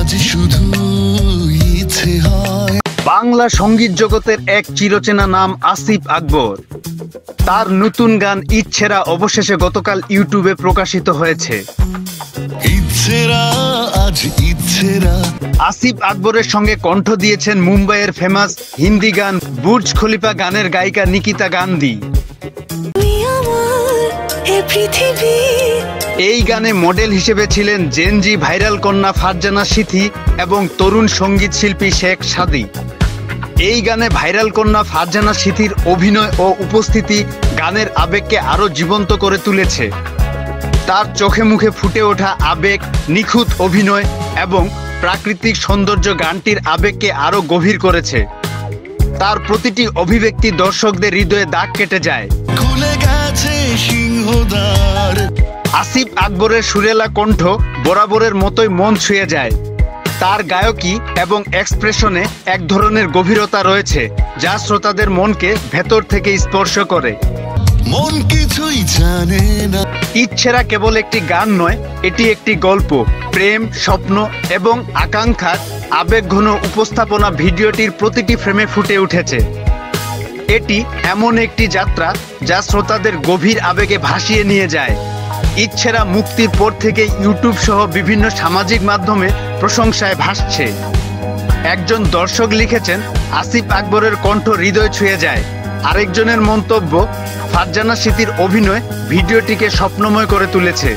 আজ শুধু ইচ্ছে হয়। বাংলা সঙ্গীত জগতের এক চিরচেনা নাম আসিফ আকবর। তার নতুন গান ইচ্ছেরা অবশেষে গতকাল ইউটিউবে প্রকাশিত হয়েছে। ইচ্ছেরা আজ ইচ্ছেরা। আসিফ আকবরের সঙ্গে কণ্ঠ দিয়েছেন মুম্বাইয়ের ফেমাস হিন্দি গান বুর্জ খলিফা গানের গায়িকা নিকিতা গান্ধী। এই গানে মডেল হিসেবে ছিলেন জেনজি ভাইরাল কন্যা ফারজানা সিথি এবং তরুণ সঙ্গীত শিল্পী শেখ সাদী। এই গানে ভাইরাল কন্যা ফারজানা সিথির অভিনয় ও উপস্থিতি গানের আবেগকে আরো জীবন্ত করে তুলেছে। তার চোখে মুখে ফুটে ওঠা আবেগ, নিখুঁত অভিনয় এবং প্রাকৃতিক সৌন্দর্য গানটির আবেগকে আরো গভীর করেছে। তার প্রতিটি অভিব্যক্তি দর্শকদের হৃদয়ে দাগ কেটে যায়। খুলে গেছে সিংহদ্বার। আসিফ আকবরের সুরেলা কণ্ঠ বরাবরের মতোই মন ছুঁয়ে যায়। তার গায়কী এবং এক্সপ্রেশনে এক ধরনের গভীরতা রয়েছে যা শ্রোতাদের মনকে ভেতর থেকে স্পর্শ করে। মন কিছুই জানে না। ইচ্ছেরা কেবল একটি গান নয়, এটি একটি গল্প, প্রেম, স্বপ্ন এবং আকাঙ্ক্ষার আবেগঘন উপস্থাপনা ভিডিওটির প্রতিটি ফ্রেমে ফুটে উঠেছে। এটি এমন একটি যাত্রা যা শ্রোতাদের গভীর আবেগে ভাসিয়ে নিয়ে যায়। ইচ্ছেরা মুক্তির পর থেকে ইউটিউব সহ বিভিন্ন সামাজিক মাধ্যমে প্রশংসায় ভাসছে। একজন দর্শক লিখেছেন, আসিফ আকবরের কণ্ঠ হৃদয় ছুঁয়ে যায়। আরেকজনের মন্তব্য, ফারজানা সিথির অভিনয় ভিডিওটিকে স্বপ্নময় করে তুলেছে।